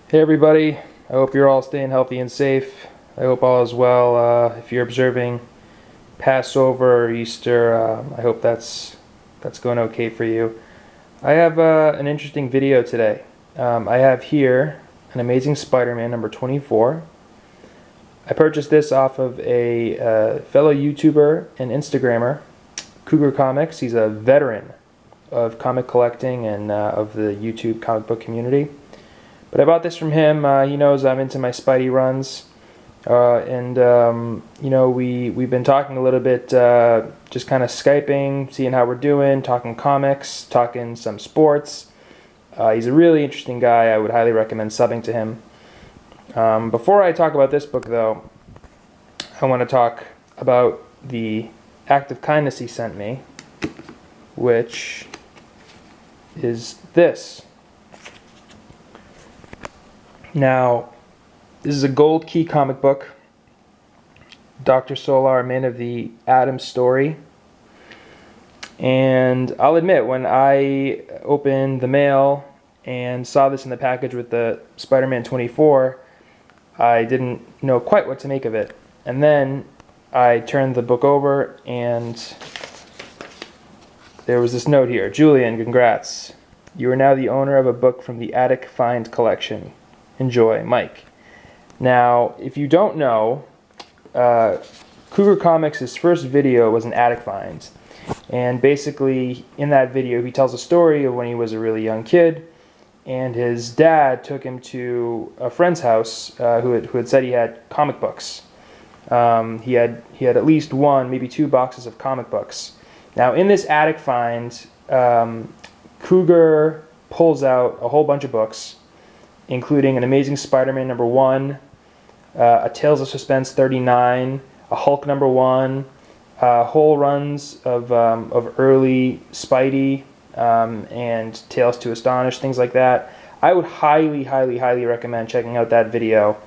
Hey everybody, I hope you're all staying healthy and safe. I hope all is well. If you're observing Passover or Easter, I hope that's going okay for you. I have an interesting video today. I have here an Amazing Spider-Man number 24. I purchased this off of a fellow YouTuber and Instagrammer, Cougar Comics. He's a veteran of comic collecting and of the YouTube comic book community. But I bought this from him. He knows I'm into my Spidey runs, we've been talking a little bit, just kind of Skyping, seeing how we're doing, talking comics, talking some sports. He's a really interesting guy. I would highly recommend subbing to him. Before I talk about this book, though, I want to talk about the act of kindness he sent me, which is this. Now, this is a gold key comic book, Dr. Solar, Man of the Atom story. And I'll admit, when I opened the mail and saw this in the package with the Spider-Man 24, I didn't know quite what to make of it. And then I turned the book over and there was this note here. Julian, congrats. You are now the owner of a book from the Attic Find collection. Enjoy, Mike. Now, if you don't know, Cougar Comics' first video was an Attic Find. And basically, in that video, he tells a story of when he was a really young kid, and his dad took him to a friend's house who had said he had comic books. He had at least one, maybe two boxes of comic books. Now, in this Attic Find, Cougar pulls out a whole bunch of books, including an Amazing Spider-Man number 1, a Tales of Suspense 39, a Hulk number 1, whole runs of early Spidey and Tales to Astonish, things like that. I would highly, highly, highly recommend checking out that video.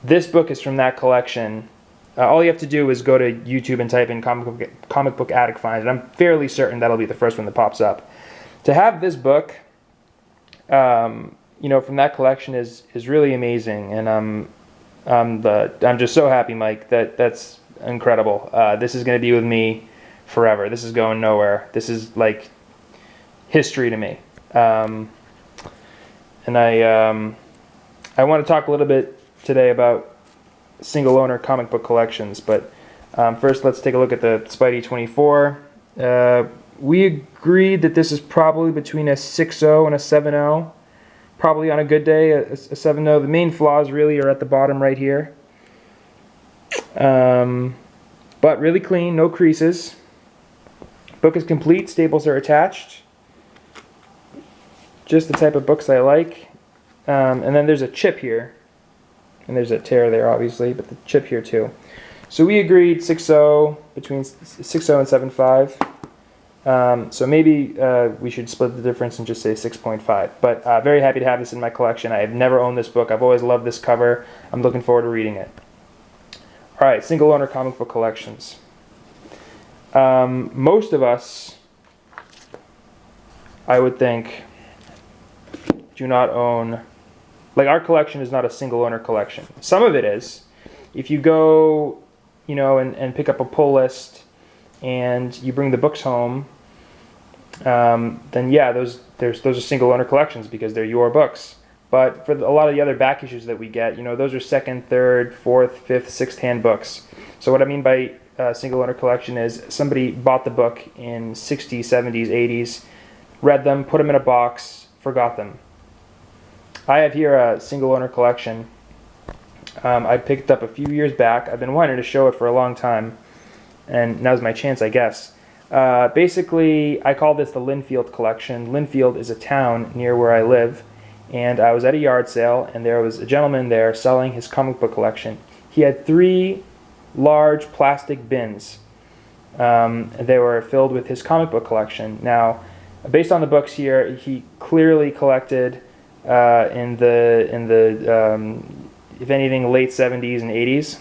This book is from that collection. All you have to do is go to YouTube and type in comic book Attic Find, and I'm fairly certain that'll be the first one that pops up. To have this book, from that collection is really amazing, and I'm just so happy, Mike. That's incredible. This is going to be with me forever. This is going nowhere. This is like history to me. And I want to talk a little bit today about single owner comic book collections, but first let's take a look at the Spidey 24. We agreed that this is probably between a 6.0 and a 7.0. Probably on a good day, a 7.0. The main flaws really are at the bottom right here. But really clean, no creases. Book is complete, staples are attached. Just the type of books I like. And then there's a chip here. And there's a tear there, obviously, but the chip here too. So we agreed 6.0, between 6.0 and 7.5. So maybe we should split the difference and just say 6.5. But very happy to have this in my collection. I have never owned this book. I've always loved this cover. I'm looking forward to reading it. All right, single owner comic book collections. Most of us, I would think, do not own, like our collection is not a single owner collection. Some of it is. If you go, and pick up a pull list and you bring the books home, then yeah, those are single owner collections because they're your books. But for a lot of the other back issues that we get, those are second, third, fourth, fifth, sixth hand books. So what I mean by single owner collection is somebody bought the book in 60s, 70s, 80s, read them, put them in a box, forgot them. I have here a single owner collection I picked up a few years back. I've been wanting to show it for a long time, and now's my chance, I guess. Basically, I call this the Linfield collection. Linfield is a town near where I live, and I was at a yard sale, and there was a gentleman there selling his comic book collection. He had 3 large plastic bins. They were filled with his comic book collection. Now, based on the books here, he clearly collected in the if anything, late 70s and 80s.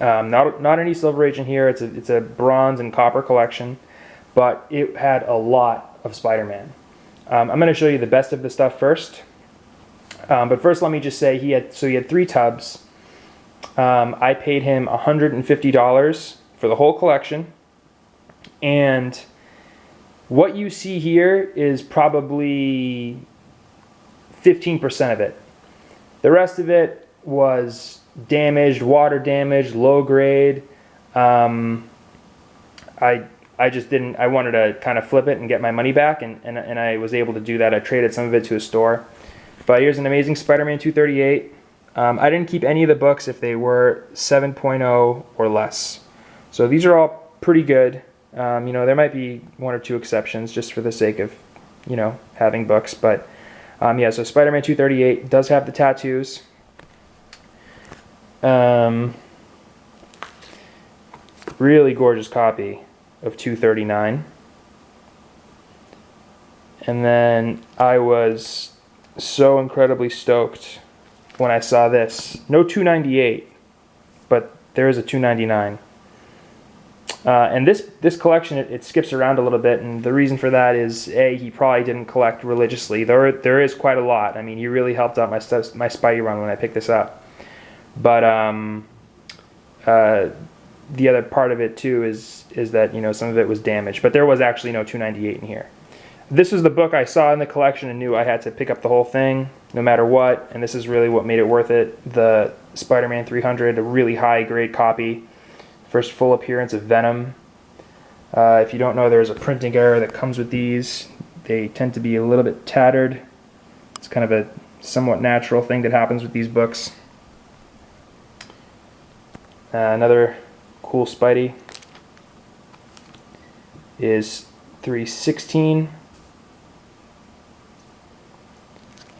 Not any Silver Age in here. It's a bronze and copper collection, but it had a lot of Spider-Man. I'm going to show you the best of the stuff first. But first, let me just say he had 3 tubs. I paid him $150 for the whole collection, and what you see here is probably 15% of it. The rest of it was damaged, water damaged, low grade. I just didn't. I wanted to kind of flip it and get my money back, and I was able to do that. I traded some of it to a store. But here's an Amazing Spider-Man 238. I didn't keep any of the books if they were 7.0 or less. So these are all pretty good. You know, there might be 1 or 2 exceptions just for the sake of, you know, having books. But yeah, so Spider-Man 238 does have the tattoos. Really gorgeous copy of 239. And then I was so incredibly stoked when I saw this. No 298, but there is a 299. And this collection, it skips around a little bit, and the reason for that is, A, he probably didn't collect religiously. There is quite a lot. I mean, he really helped out my Spidey run when I picked this up. But the other part of it too is that, you know, some of it was damaged, but there was actually no 298 in here. This was the book I saw in the collection and knew I had to pick up the whole thing no matter what, and this is really what made it worth it. The Spider-Man 300, a really high grade copy. First full appearance of Venom. If you don't know, there's a printing error that comes with these. They tend to be a little bit tattered. It's kind of a somewhat natural thing that happens with these books. Another cool Spidey is 316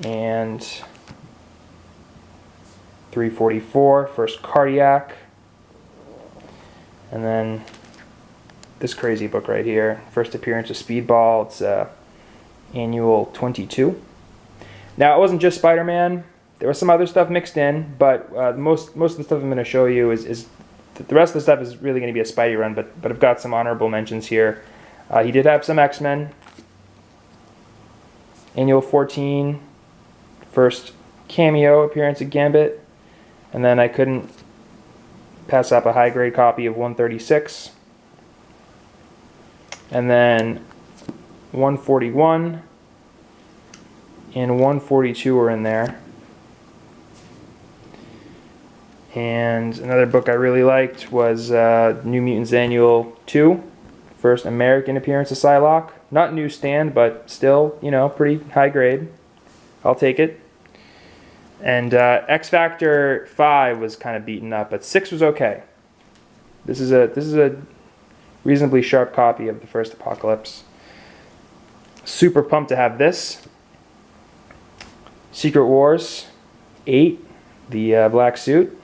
and 344, first Cardiac, and then this crazy book right here, first appearance of Speedball. It's annual 22. Now, it wasn't just Spider-Man. There was some other stuff mixed in, but most of the stuff I'm going to show you is the rest of the stuff is really going to be a Spidey run, but I've got some honorable mentions here. He did have some X-Men. Annual 14, first cameo appearance of Gambit, and then I couldn't pass up a high-grade copy of 136. And then 141 and 142 are in there. And another book I really liked was New Mutants Annual 2, first American appearance of Psylocke. Not newsstand, but still, you know, pretty high grade. I'll take it. And X Factor 5 was kind of beaten up, but 6 was okay. This is a reasonably sharp copy of the first Apocalypse. Super pumped to have this. Secret Wars 8, the black suit.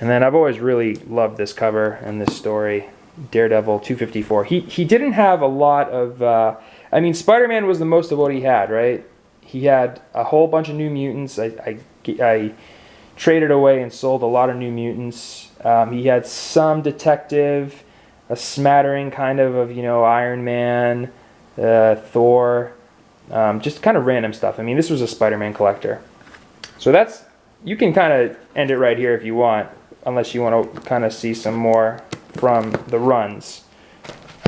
And then I've always really loved this cover and this story, Daredevil 254. He didn't have a lot of, I mean, Spider-Man was the most of what he had, right? He had a whole bunch of New Mutants. I traded away and sold a lot of New Mutants. He had some Detective, a smattering kind of you know, Iron Man, Thor, just kind of random stuff. I mean, this was a Spider-Man collector. So that's, you can kind of end it right here if you want, unless you want to kind of see some more from the runs.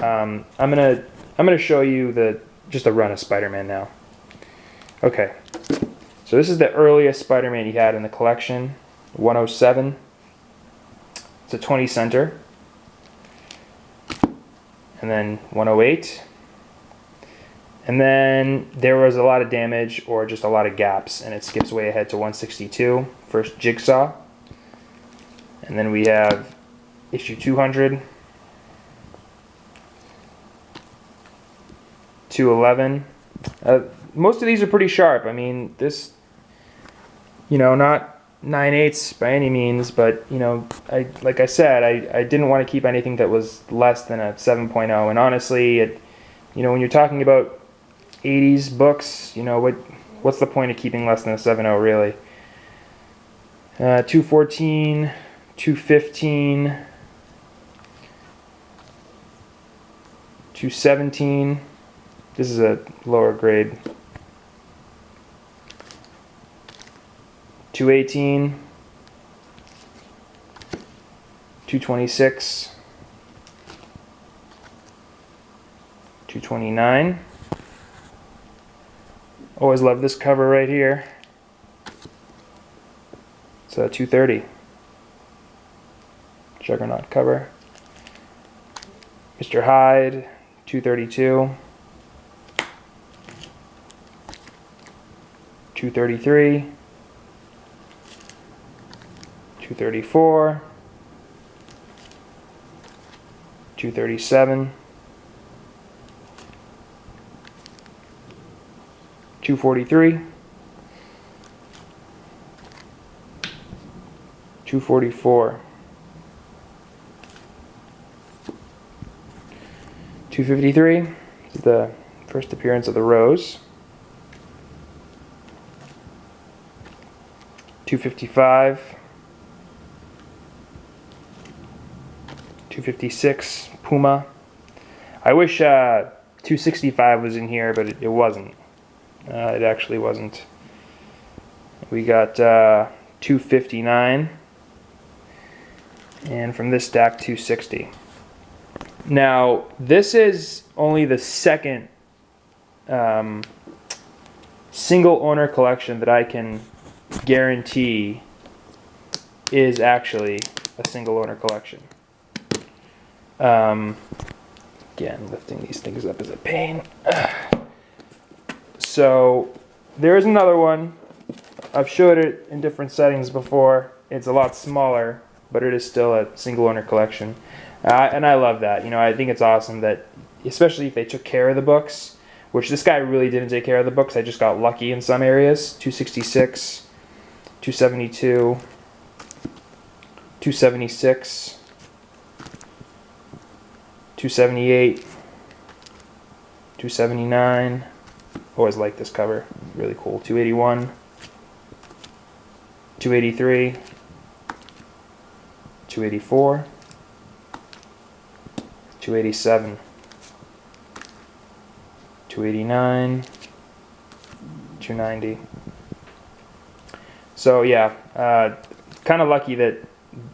I'm gonna show you just a run of Spider-Man now. Okay, so this is the earliest Spider-Man he had in the collection, 107. It's a 20 center. And then 108. And then there was a lot of damage or just a lot of gaps, and it skips way ahead to 162, first Jigsaw. And then we have issue 200, 211. Most of these are pretty sharp. I mean, this, you know, not 9/8 by any means, but, you know, like I said, I didn't want to keep anything that was less than a 7.0. And honestly, you know, when you're talking about 80s books, you know, what's the point of keeping less than a 7.0 really? 214, 215, 217. This is a lower grade. 218, 226, 229. Always love this cover right here. It's a 230. Juggernaut cover. Mr. Hyde, 232. 233. 234. 237. 243. 244. 253 is the first appearance of the Rose. 255. 256 Puma. I wish 265 was in here, but it wasn't. It actually wasn't. We got 259, and from this stack 260. Now this is only the second single owner collection that I can guarantee is actually a single owner collection. Again, lifting these things up is a pain. So there is another one. I've showed it in different settings before. It's a lot smaller, but it is still a single owner collection. And I love that. You know, I think it's awesome that, especially if they took care of the books, which this guy really didn't take care of the books. I just got lucky in some areas. 266, 272, 276, 278, 279. Always like this cover. Really cool. 281, 283, 284, 287, 289, 290. So yeah, kind of lucky that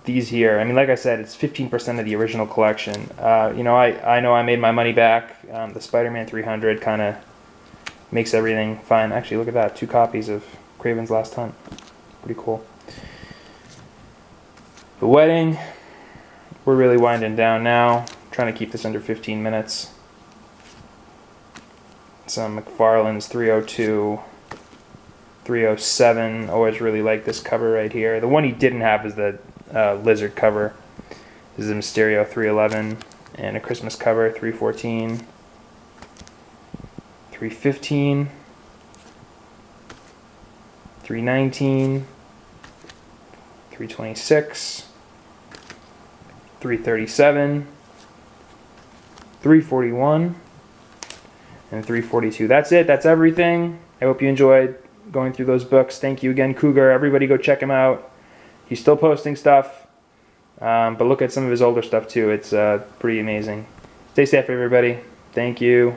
these here, I mean, like I said, it's 15% of the original collection. You know, I know I made my money back. The Spider-Man 300 kind of makes everything fine. Actually, look at that, 2 copies of Kraven's Last Hunt. Pretty cool. The wedding, we're really winding down now. Trying to keep this under 15 minutes. Some McFarlane's 302, 307. Always really like this cover right here. The one he didn't have is the lizard cover. This is a Mysterio 311 and a Christmas cover 314, 315, 319, 326, 337, 341, and 342. That's it. That's everything. I hope you enjoyed going through those books. Thank you again, Cougar. Everybody go check him out. He's still posting stuff, but look at some of his older stuff too. It's pretty amazing. Stay safe, everybody. Thank you.